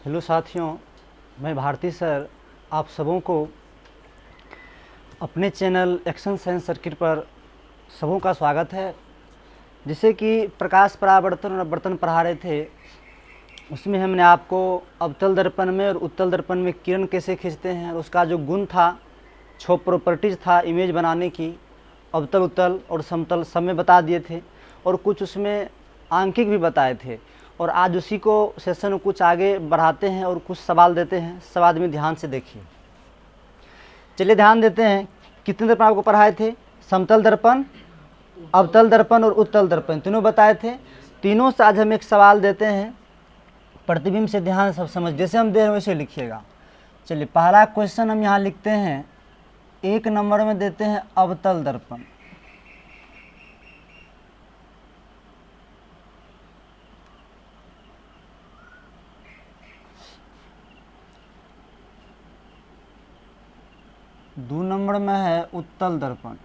Hello साथियों, मैं Bharti sir आप सबों को अपने चैनल एक्शन साइंस सर्किट पर सबों का स्वागत है। जिसे कि प्रकाश परावर्तन और अपवर्तन पढ़ा रहे थे, उसमें हमने आपको अवतल दर्पण में और उत्तल दर्पण में किरण कैसे खींचते हैं और उसका जो गुण था, 6 प्रॉपर्टीज़ था इमेज बनाने की, अवतल उत्तल और समतल सब में बता दिए थे और कुछ उसमें आंकिक भी बताए थे। और आज उसी को सेशन कुछ आगे बढ़ाते हैं और कुछ सवाल देते हैं। सब आदमी ध्यान से देखिए। चलिए ध्यान देते हैं। कितने दर्पण आपको पढ़ाए थे? समतल दर्पण, अवतल दर्पण और उत्तल दर्पण तीनों बताए थे। तीनों से आज हम एक सवाल देते हैं। प्रतिबिंब से ध्यान सब समझ, जैसे हम दे रहे हैं वैसे लिखिएगा। चलिए पहला क्वेश्चन हम यहाँ लिखते हैं। 1 नंबर में देते हैं अवतल दर्पण। दो नंबर में है उत्तल दर्पण।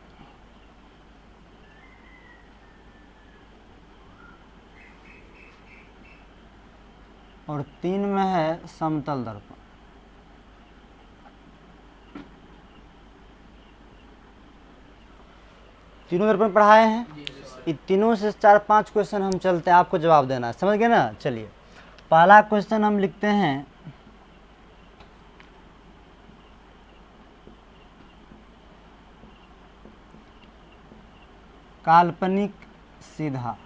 और 3 में है समतल दर्पण। तीनों दर्पण पढ़ाए हैं। इन तीनों से 4-5 क्वेश्चन हम चलते हैं, आपको जवाब देना है, समझ गए ना। चलिए पहला क्वेश्चन हम लिखते हैं। काल्पनिक सीधा।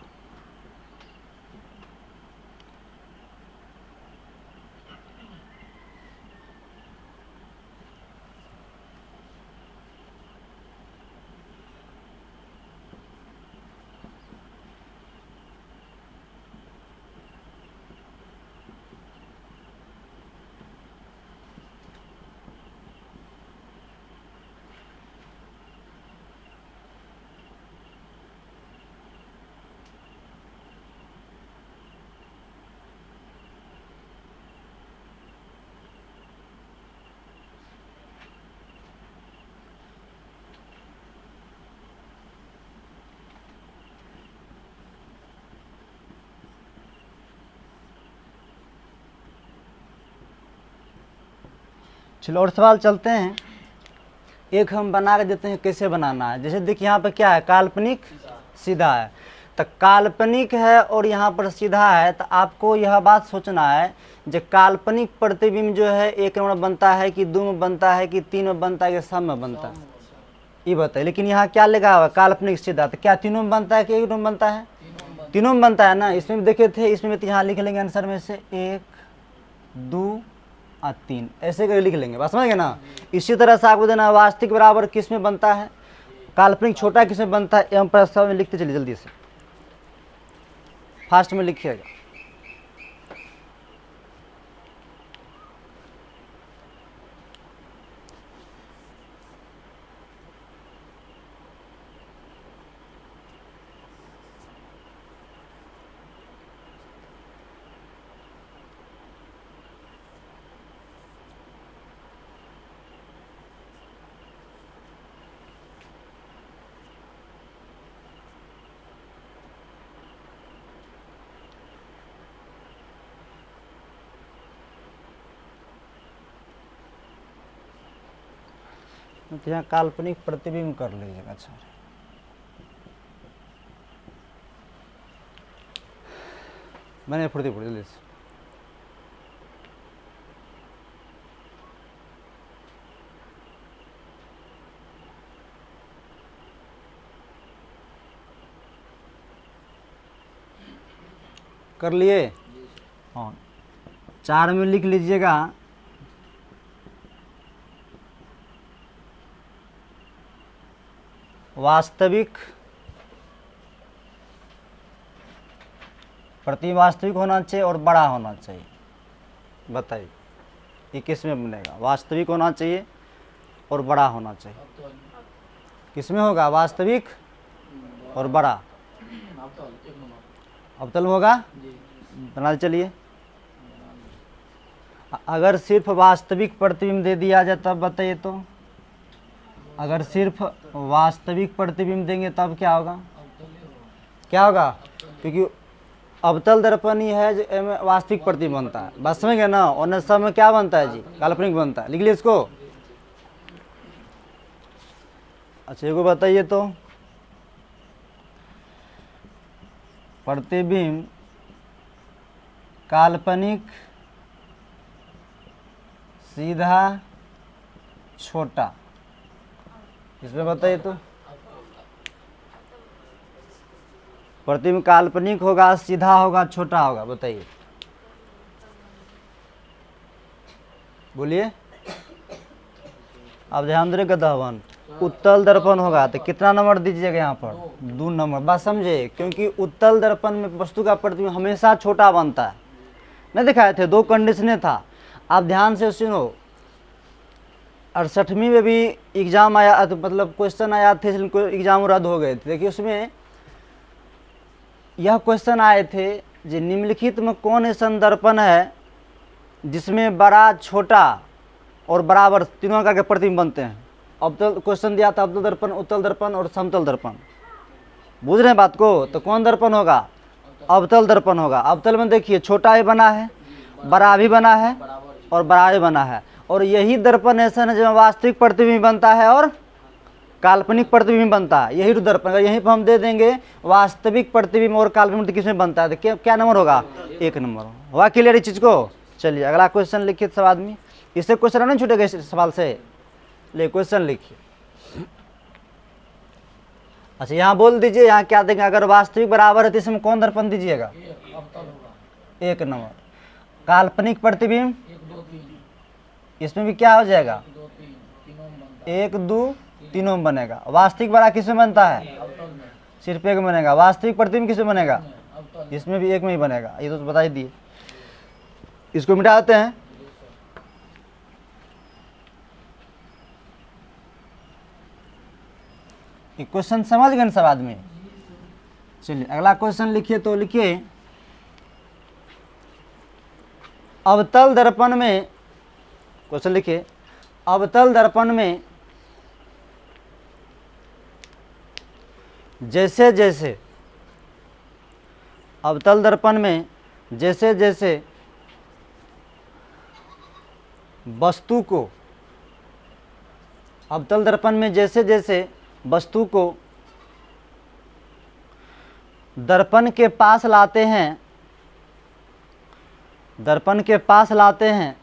चलो और सवाल चलते हैं। एक हम बना के देते हैं कैसे बनाना है। जैसे देखिए यहाँ पर क्या है, काल्पनिक सीधा है। तो काल्पनिक है और यहाँ पर सीधा है, तो आपको यह बात सोचना है जो काल्पनिक प्रतिबिंब जो है 1 में बनता है कि 2 में बनता है कि 3 में बनता है कि सब में बनता है, ये बताइए। लेकिन यहाँ क्या लिखा हुआ काल्पनिक सीधा, तो क्या तीनों में बनता है कि 1 में बनता है? तीनों में बनता है ना। इसमें भी देखे थे, इसमें भी यहाँ लिख लेंगे आंसर में से 1, 2 और 3 ऐसे करके लिख लेंगे, बस समझ गए ना। इसी तरह से आपको देना वास्तविक बराबर किस में बनता है, काल्पनिक छोटा किस में बनता है, एवं प्रस्ताव में लिखते चलिए जल्दी से, फास्ट में लिखिएगा। तो यहाँ काल्पनिक प्रतिबिंब कर लीजिएगा। अच्छा मैंने फुर्ती जल्दी से कर लिए। हाँ 4 में लिख लीजिएगा वास्तविक प्रतिबिंब वास्तविक होना चाहिए और बड़ा होना चाहिए। बताइए ये किस में बनेगा? वास्तविक होना चाहिए और बड़ा होना चाहिए। किस में होगा? वास्तविक और बड़ा। अवतल में होगा। बना चलिए। अगर सिर्फ वास्तविक प्रतिबिंब दे दिया जाए तब बताइए तो। अगर सिर्फ वास्तविक प्रतिबिंब देंगे तब क्या होगा? क्या होगा? क्योंकि अवतल दर्पण ही है जो एमे वास्तविक प्रतिबिंब बनता है। बात समझ गए ना। और सब में क्या बनता है जी, काल्पनिक बनता है। लिख लीजिए इसको। अच्छा एगो बताइए तो, प्रतिबिंब काल्पनिक, सीधा, छोटा, इसमें बताइए तो। प्रतिबिंब काल्पनिक होगा, सीधा होगा, छोटा होगा, बताइए, बोलिए। अब ध्यान दे गधवन, उत्तल दर्पण होगा तो कितना नंबर दीजिएगा यहाँ पर? 2 नंबर। बात समझे? क्योंकि उत्तल दर्पण में वस्तु का प्रतिबिंब हमेशा छोटा बनता है। नहीं दिखाए थे, 2 कंडीशनें था। आप ध्यान से सुनो। 68वीं में भी एग्जाम आया, तो मतलब क्वेश्चन आया थे, जिनको एग्जाम रद्द हो गए थे। देखिए उसमें यह क्वेश्चन आए थे, जो निम्नलिखित में कौन ऐसा दर्पण है जिसमें बड़ा, छोटा और बराबर तीनों का प्रतिबिंब बनते हैं। अवतल क्वेश्चन दिया था, अवतल दर्पण, उत्तल दर्पण और समतल दर्पण। बुझ रहे हैं बात को? तो कौन दर्पण होगा? अवतल दर्पण होगा। अवतल में देखिए छोटा भी बना है, बड़ा भी बना है और बड़ा भी बना है। और यही दर्पण ऐसा है जिसमें वास्तविक प्रतिबिंब बनता है और काल्पनिक प्रतिबिंब बनता है। यही दर्पण, यहीं पर हम दे देंगे वास्तविक प्रतिबिंब और काल्पनिक किसमें बनता है, तो क्या नंबर होगा? 1 नंबर होगा। क्लियर इस चीज़ को? चलिए अगला क्वेश्चन लिखिए सब आदमी। इससे क्वेश्चन नहीं छूटेगा इस सवाल से। ले क्वेश्चन लिखिए। अच्छा यहाँ बोल दीजिए, यहाँ क्या देंगे? अगर वास्तविक बराबर है तो इसमें कौन दर्पण दीजिएगा? 1 नंबर। काल्पनिक प्रतिबिंब इसमें भी क्या हो जाएगा? 1, 2, तीनों में बनेगा। वास्तविक बड़ा किसमें बनता है? सिर्फ 1 में बनेगा। वास्तविक प्रतिबिंब किसमें बनेगा? इसमें भी 1 में ही बनेगा। ये तो बता ही दिए। इसको मिटाते हैं। क्वेश्चन समझ गए सब आदमी? चलिए अगला क्वेश्चन लिखिए। तो लिखिए, अवतल दर्पण में, क्वेश्चन लिखिए, अवतल दर्पण में जैसे जैसे, अवतल दर्पण में जैसे जैसे वस्तु को, अवतल दर्पण में जैसे जैसे वस्तु को दर्पण के पास लाते हैं, दर्पण के पास लाते हैं,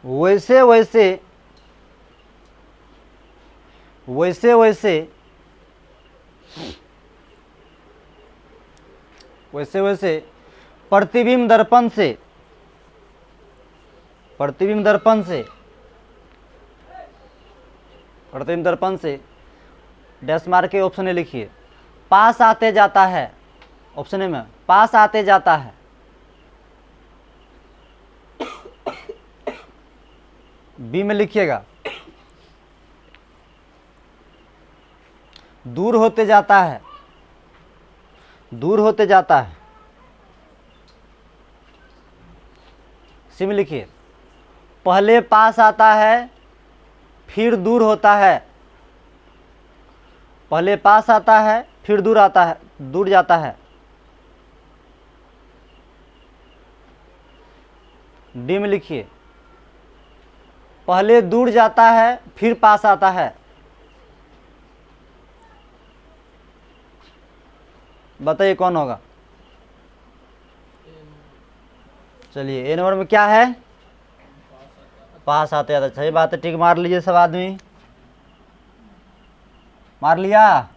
वैसे वैसे वैसे वैसे वैसे वैसे प्रतिबिंब दर्पण से, प्रतिबिंब दर्पण से, प्रतिबिंब दर्पण से डैश मार के ऑप्शन ए लिखिए, पास आते जाता है। ऑप्शन ए में पास आते जाता है। बी में लिखिएगा दूर होते जाता है, दूर होते जाता है। सी में लिखिए पहले पास आता है फिर दूर होता है, पहले पास आता है फिर दूर आता है, दूर जाता है। डी में लिखिए पहले दूर जाता है फिर पास आता है। बताइए कौन होगा? चलिए ए नंबर में क्या है? पास आते जाता। सही बात है, टिक मार लीजिए सब आदमी। मार लिया?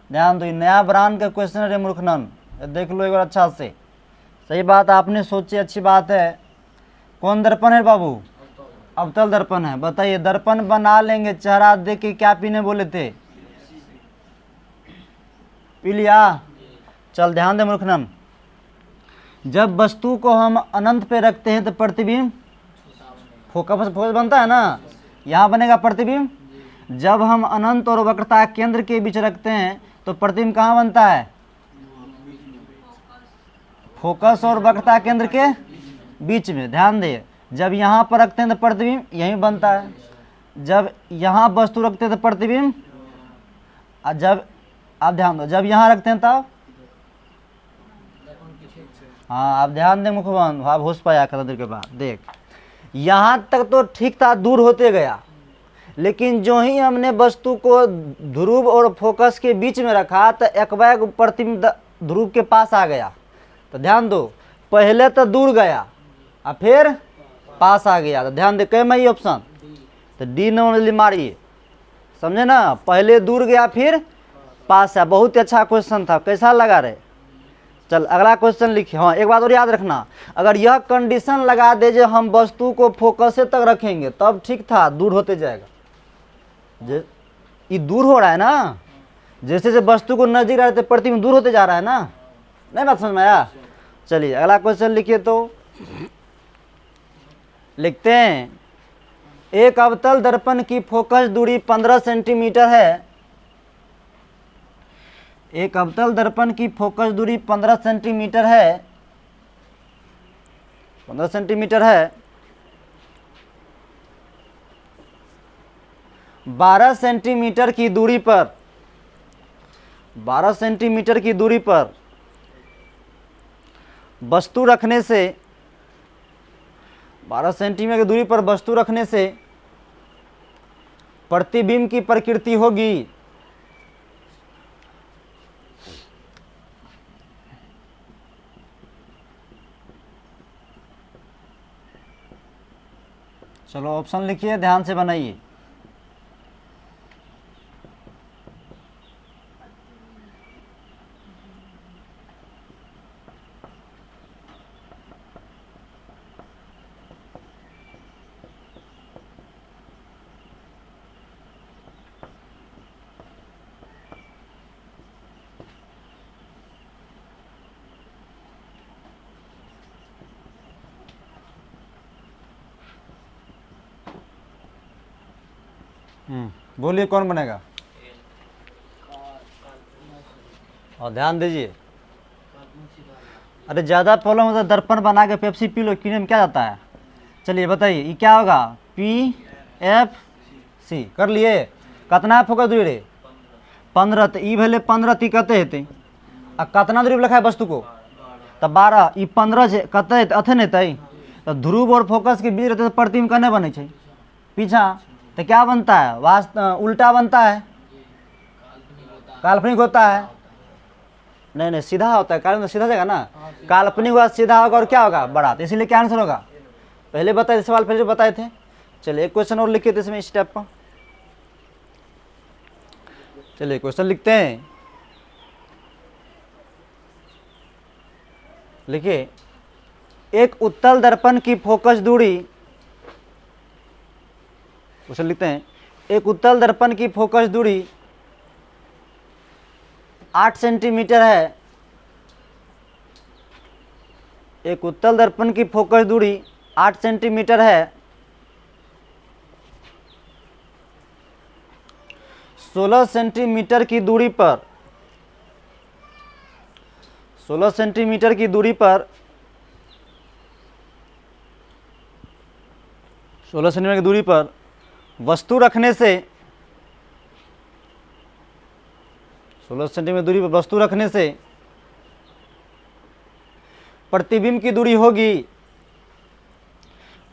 ध्यान दो, नया ब्रांड का क्वेश्चन है मूर्खनन, देख लो एक बार अच्छा से। सही बात आपने सोची, अच्छी बात है। कौन दर्पण है बाबू? अवतल दर्पण है। बताइए दर्पण बना लेंगे, चेहरा देख के क्या पीने बोले थे? पी लिया? चल ध्यान दे मूर्खनन, जब वस्तु को हम अनंत पे रखते हैं तो प्रतिबिंब फोकस बनता है ना, यहाँ बनेगा प्रतिबिंब। जब हम अनंत और वक्रता केंद्र के बीच रखते हैं तो प्रतिबिंब कहाँ बनता है? फोकस और वक्रता केंद्र के बीच में। ध्यान दे, जब यहाँ पर रखते हैं तो प्रतिबिंब यहीं बनता है। जब यहाँ वस्तु रखते हैं तो प्रतिबिंब, जब आप ध्यान दो, जब यहाँ रखते हैं तब हाँ, आप ध्यान दे, मुखबंद आप होश पाया कर देर के बाद देख, यहाँ तक तो ठीक था, दूर होते गया, लेकिन जो ही हमने वस्तु को ध्रुव और फोकस के बीच में रखा तो एकवैग प्रतिबिंब ध्रुव के पास आ गया। तो ध्यान दो, पहले तो दूर गया और फिर पास आ गया। तो ध्यान दे, कई मैं ऑप्शन, तो डी नंबर मारिए, समझे ना, पहले दूर गया फिर पास है। बहुत ही अच्छा क्वेश्चन था, कैसा लगा रे? चल अगला क्वेश्चन लिखिए। हाँ, एक बात और याद रखना, अगर यह कंडीशन लगा दे जो हम वस्तु को फोकस तक रखेंगे तब ठीक था, दूर होते जाएगा। ये दूर हो रहा है ना, जैसे जैसे वस्तु को नजदीक रहते प्रतिबिंब दूर होते जा रहा है ना, नहीं बात समझ में आया? चलिए अगला क्वेश्चन लिखिए। तो लिखते हैं, एक अवतल दर्पण की फोकस दूरी 15 सेंटीमीटर है। एक अवतल दर्पण की फोकस दूरी 15 सेंटीमीटर है, 15 सेंटीमीटर है। 12 सेंटीमीटर की दूरी पर, 12 सेंटीमीटर की दूरी पर वस्तु रखने से, 12 सेंटीमीटर की दूरी पर वस्तु रखने से प्रतिबिंब की प्रकृति होगी। चलो ऑप्शन लिखिए, ध्यान से बनाइए। बोलिए कौन बनेगा? और ध्यान दीजिए, अरे ज़्यादा प्रॉब्लम होता है दर्पण बना के पेप्सी पी लो, पीने में क्या जाता है? चलिए बताइए, ये क्या होगा? PFC कर लिए। कितना फोकस दूरी रे? 15। तो ई भले 15 ती कते हेते, आ कितना दूरी लिखा है वस्तु को? तो 12। ई 15 से कते अथे नहीं तई, तो ध्रुव और फोकस के बीच रहते तो प्रतिबिंब कने बने छे? पीछा। तो क्या बनता है? उल्टा बनता है, काल्पनिक होता है। नहीं नहीं, सीधा होता है, कारण सीधा जाएगा ना, काल्पनिक हुआ सीधा होगा और क्या होगा? बड़ा। तो इसीलिए क्या आंसर होगा? पहले बताए, सवाल पहले बताए थे। चलिए एक क्वेश्चन और लिखिए इसमें स्टेप पर। चलिए क्वेश्चन लिखते हैं, लिखिए, एक उत्तल दर्पण की फोकस दूरी, क्वेश्चन लिखते हैं, एक उत्तल दर्पण की फोकस दूरी 8 सेंटीमीटर है। एक उत्तल दर्पण की फोकस दूरी 8 सेंटीमीटर है। 16 सेंटीमीटर की दूरी पर, 16 सेंटीमीटर की दूरी पर, 16 सेंटीमीटर की दूरी पर वस्तु रखने से, 16 सेंटीमीटर दूरी पर वस्तु रखने से प्रतिबिंब की दूरी होगी,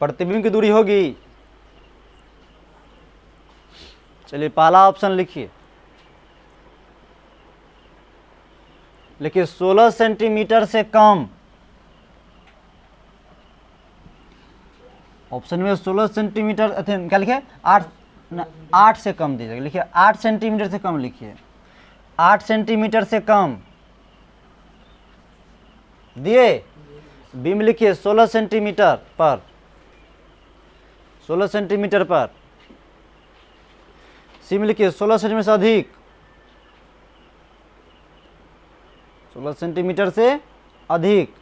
प्रतिबिंब की दूरी होगी। चलिए पहला ऑप्शन लिखिए, लिखिए 16 सेंटीमीटर से कम। ऑप्शन में 16 सेंटीमीटर क्या लिखे? 8 से कम दीजिएगा, लिखिए 8 सेंटीमीटर से कम लिखिए, 8 सेंटीमीटर से कम दिए। बीम लिखिए 16 सेंटीमीटर पर, 16 सेंटीमीटर पर। सी में लिखिए 16 सेंटीमीटर से अधिक, 16 सेंटीमीटर से अधिक।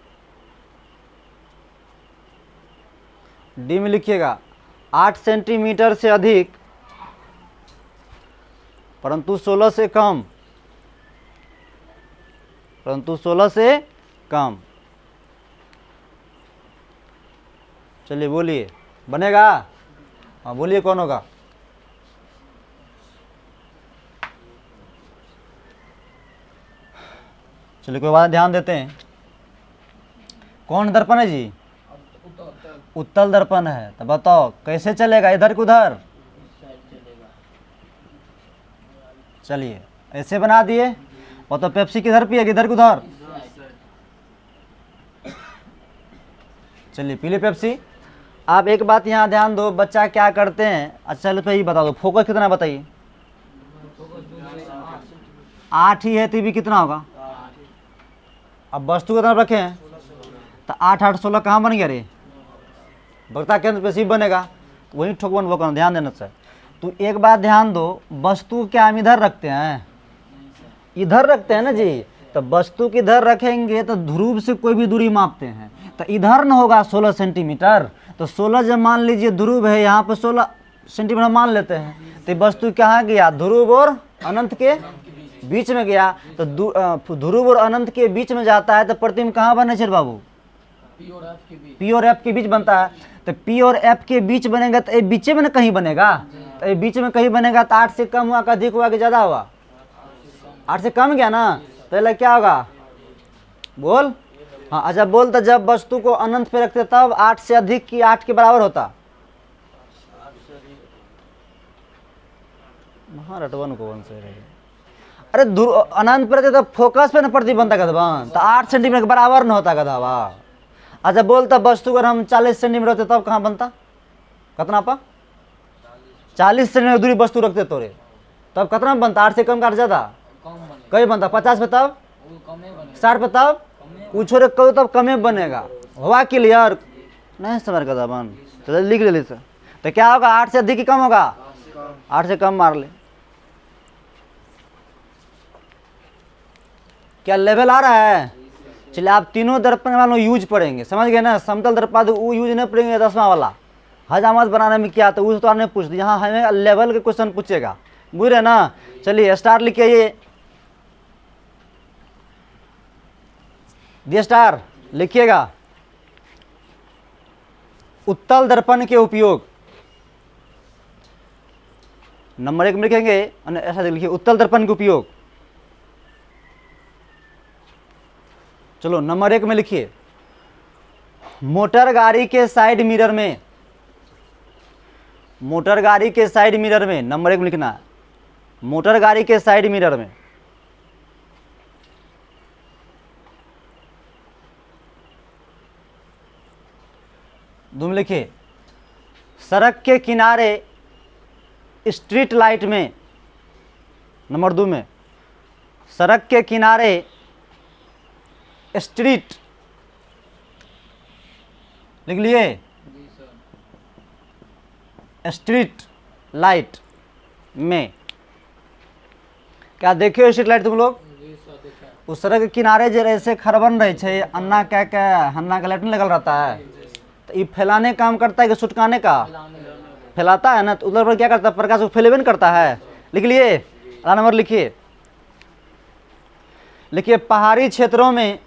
डी में लिखिएगा 8 सेंटीमीटर से अधिक परंतु 16 से कम, परंतु 16 से कम। चलिए बोलिए, बनेगा? हाँ बोलिए, कौन होगा? चलिए कोई बात, ध्यान देते हैं। कौन दर्पण है जी? उत्तल दर्पण है। तो बताओ कैसे चलेगा, इधर कि उधर? चलिए ऐसे बना दिए। और तो पेप्सी किधर पिएगी, इधर कि उधर? चलिए पी ली पेप्सी। आप एक बात यहाँ ध्यान दो, बच्चा क्या करते हैं। अच्छा चलो ये बता दो, फोकस कितना बताइए? 8 ही है, तो भी कितना होगा? अब वस्तु कितना रखे हैं? तो 8 8 16 कहाँ बन गया रे? वक्ता केंद्र पे शिव बनेगा, तो वही ठोक बन वो करना, ध्यान देना चाहिए। तो एक बात ध्यान दो, वस्तु क्या हम इधर रखते हैं? इधर रखते हैं ना जी। तो वस्तु किधर रखेंगे तो ध्रुव से कोई भी दूरी मापते हैं, तो इधर न होगा 16 सेंटीमीटर। तो 16 जब मान लीजिए ध्रुव है, यहाँ पर 16 सेंटीमीटर मान लेते हैं, तो वस्तु कहाँ गया? ध्रुव और अनंत के बीच में गया। तो ध्रुव और अनंत के बीच में जाता है, तो प्रतिबिंब कहाँ बने छे बाबू? पी और एफ के बीच बनता है। तो पी और एफ के बीच बनेगा, तो बीच में कहीं बनेगा। तो बीच में कहीं बनेगा, तो 8 से कम हुआ का अधिक हुआ कि ज्यादा हुआ? 8 से कम गया ना, पहले क्या होगा बोल? हाँ अच्छा बोल। तो जब वस्तु को अनंत पे रखते तब 8 से अधिक की 8 के बराबर होता? हाँ रटवन को वन से रहे। अरे अनंत पे रखते तब फोकस पे न प्रतिबिंब बनता गधवन, तो 8 सेंटीमीटर के बराबर न होता गधवा। अच्छा बोलता वस्तु अगर हम 40 सेंटीमीटर होते तब कहाँ बनता? कितना पा? 40 सेंटीमीटर दूरी वस्तु रखते तोरे, तब कितना बनता? 8 से कम का 8 ज्यादा कहीं बनता? 50 पे तब 60 पे तब कुछ रे कहो तब कमे बनेगा। हुआ क्लियर? नहीं समझ का बन, चलो लिख ले इसे। तो क्या होगा? 8 से अधिक ही कम होगा? 8 से कम मार ले। क्या लेवल आ रहा है? चलिए आप तीनों दर्पण वालों यूज पढ़ेंगे, समझ गए ना? समतल दर्पण वो यूज नहीं पढ़ेंगे 10वां वाला। हजामत बनाने में क्या आता है उस तो आपने पूछ दिया। यहाँ हमें लेवल के क्वेश्चन पूछेगा, बुझ रहे ना? चलिए स्टार लिखिए, ये दिए स्टार लिखिएगा। उत्तल दर्पण के उपयोग, नंबर 1 में लिखेंगे, ऐसा लिखिए उत्तल दर्पण के उपयोग। चलो नंबर 1 में लिखिए, मोटर गाड़ी के साइड मिरर में, मोटर गाड़ी के साइड मिरर में, नंबर 1 में लिखना है, मोटर गाड़ी के साइड मिरर में। तुम लिखिए, सड़क के किनारे स्ट्रीट लाइट में, नंबर 2 में, सड़क के किनारे स्ट्रीट लिख लिए, स्ट्रीट लाइट में। क्या देखे स्ट्रीट लाइट तुम लोग? उस सड़क के किनारे जो ऐसे खरबन रहे छे, अन्ना क्या क्या हन्ना का लाइटिंग लगल रहता है, तो ये फैलाने काम करता है कि सुटकाने का? फैलाता है ना। तो उधर पर क्या करता है? प्रकाश को फैलेबे करता है। लिख लिए, अगला नंबर लिखिए। लिखिए पहाड़ी क्षेत्रों में,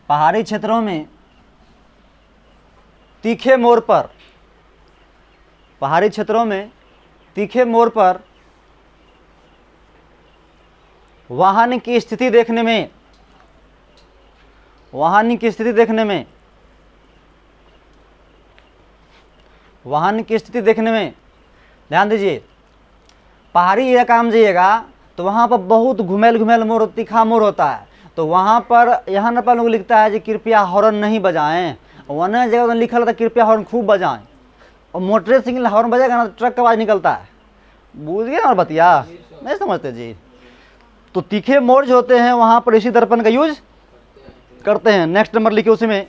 पहाड़ी क्षेत्रों में तीखे मोड़ पर, पहाड़ी क्षेत्रों में तीखे मोड़ पर वाहन की स्थिति देखने में, वाहन की स्थिति देखने में, वाहन की स्थिति देखने में ध्यान दीजिए। पहाड़ी इलाका में जाइएगा तो वहाँ पर बहुत घुमेल घुमेल मोड़, तीखा मोड़ होता है। तो वहाँ पर यहाँ न लोग लिखता है कि कृपया हॉर्न नहीं बजाएं, वरना जगह लिखा रहता है कृपया हॉर्न खूब बजाएं। और मोटरसाइकिल हॉर्न बजेगा ना, ट्रक का आवाज़ निकलता है। बूझ गए और बतिया नहीं समझते जी। तो तीखे मोड़ जो होते हैं वहाँ पर इसी दर्पण का यूज करते हैं। नेक्स्ट नंबर लिखिए, उसी में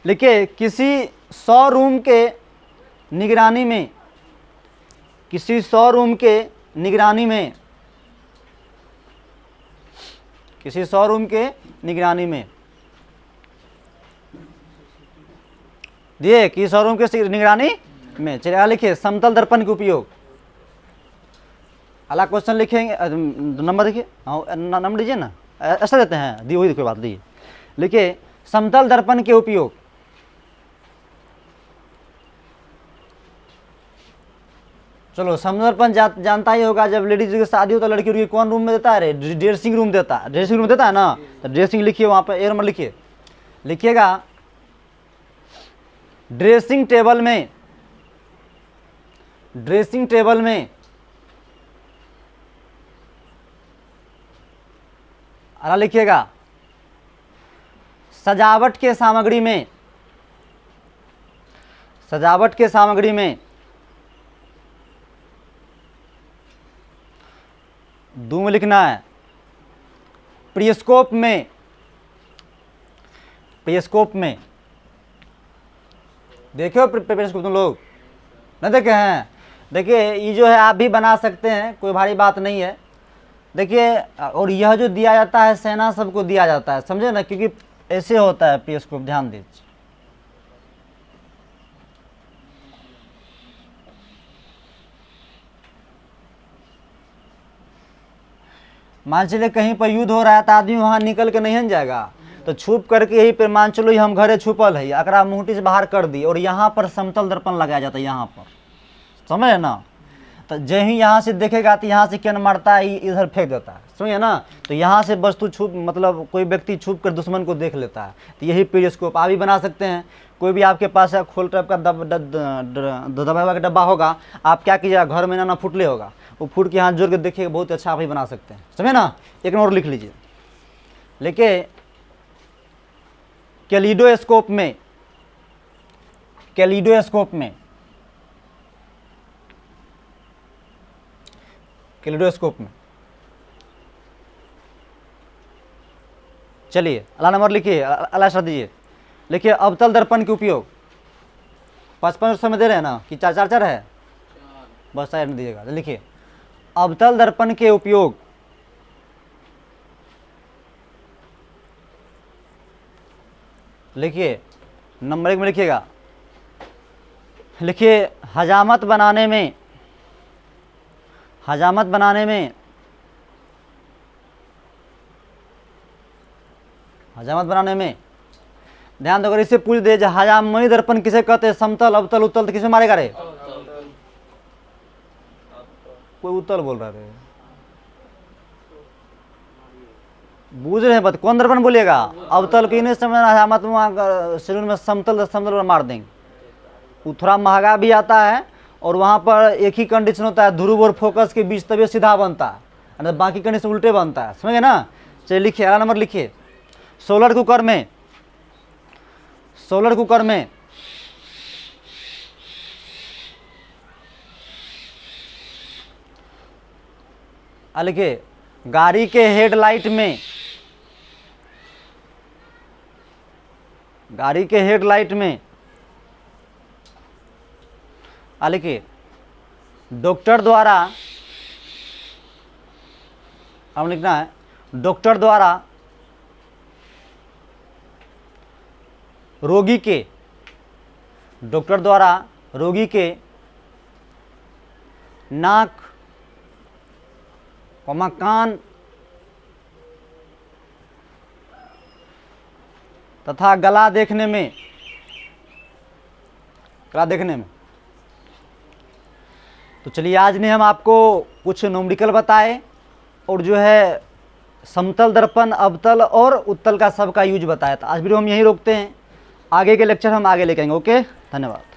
लिखिए, किसी शोरूम के निगरानी में, किसी शोरूम के निगरानी में, किसी शोरूम के निगरानी में दिए कि शोरूम के निगरानी में। चलिए लिखिए समतल दर्पण के उपयोग। अगला क्वेश्चन लिखेंगे, नंबर देखिए, हाँ नंबर दीजिए ना, ऐसा देते हैं दी, वही कोई बात दी। लिखिए समतल दर्पण के उपयोग। चलो समतल दर्पण जानता ही होगा, जब लेडीज की शादी हो तो लड़की उड़की कौन रूम में देता है? ड्रेसिंग रूम देता है, ड्रेसिंग रूम देता है ना। तो ड्रेसिंग लिखिए वहाँ पर, ए नंबर लिखिए, लिखिएगा ड्रेसिंग टेबल में, ड्रेसिंग टेबल में अगला लिखिएगा सजावट के सामग्री में, सजावट के सामग्री में दो में लिखना है प्रियस्कोप में, प्रियस्कोप में देखे हो प्रियस्कोप तुम लोग? नहीं देखे हैं? देखिए ये जो है आप भी बना सकते हैं, कोई भारी बात नहीं है। देखिए और यह जो दिया जाता है सेना सबको दिया जाता है, समझे ना, क्योंकि ऐसे होता है प्रियस्कोप, ध्यान दीजिए। मान चलिए कहीं पर युद्ध हो रहा है तो आदमी वहां निकल के नहीं जाएगा, तो छुप करके यही पे मान चलो हम घरे छुपल है, अकरा मुहटी से बाहर कर दी और यहाँ पर समतल दर्पण लगाया जाता है, यहाँ पर, समझे ना। तो जब ही यहाँ से देखेगा तो यहाँ से क्या मारता है, इधर फेंक देता है, समझे ना। तो यहाँ से वस्तु छुप, मतलब कोई व्यक्ति छुप कर दुश्मन को देख लेता है। तो यही पेरिस्कोप आप भी बना सकते हैं। कोई भी आपके पास है खोल टाइप का दबा का डब्बा होगा, आप क्या कीजिएगा, घर में ना फुटले होगा, वो फुट के हाथ जोड़ के देखिएगा, बहुत अच्छा आप ही बना सकते हैं, समझे ना। एक और लिख लीजिए, लिखिए कैलिडोस्कोप में, कैलिडोस्कोप में, कैलिडोस्कोप में। चलिए अगला नंबर लिखिए, अगला शब्द दीजिए, लिखिए अवतल दर्पण के उपयोग। 5-5 समय दे रहे हैं ना कि 4-4 है? बस साइड में दीजिएगा। लिखिए अवतल दर्पण के उपयोग, लिखिए नंबर 1 में लिखिएगा, लिखिए हजामत बनाने में, हजामत बनाने में, हजामत बनाने में ध्यान दो। अगर इससे पूछ दे हजामती दर्पण किसे कहते हैं, समतल अवतल उत्तल, तो किसमें मारेगा रे? कोई उत्तल बोल रहा है, बूझ रहे हैं बात, कौन दर्पण बोलिएगा? अवतल की नहीं समझ, हजामत में शरीर में समतल, समतल मार देंगे। वो थोड़ा महंगा भी आता है और वहाँ पर एक ही कंडीशन होता है, ध्रुव और फोकस के बीच तभी सीधा बनता है, बाकी कंडीशन उल्टे बनता है, समझे ना। चलिए लिखिए अगला नंबर लिखिए, सोलर कुकर में, सोलर कुकर में लिखिए गाड़ी के हेडलाइट में, गाड़ी के हेडलाइट में लिखिए डॉक्टर द्वारा, हम लिखना है डॉक्टर द्वारा रोगी के, डॉक्टर द्वारा रोगी के नाक, कान तथा गला देखने में, गला देखने में। तो चलिए आज ने हम आपको कुछ न्यूमेरिकल बताए और जो है समतल दर्पण, अवतल और उत्तल का सबका यूज बताया था। आज वीडियो हम यहीं रोकते हैं, आगे के लेक्चर हम आगे लेके आएंगे। ओके, धन्यवाद।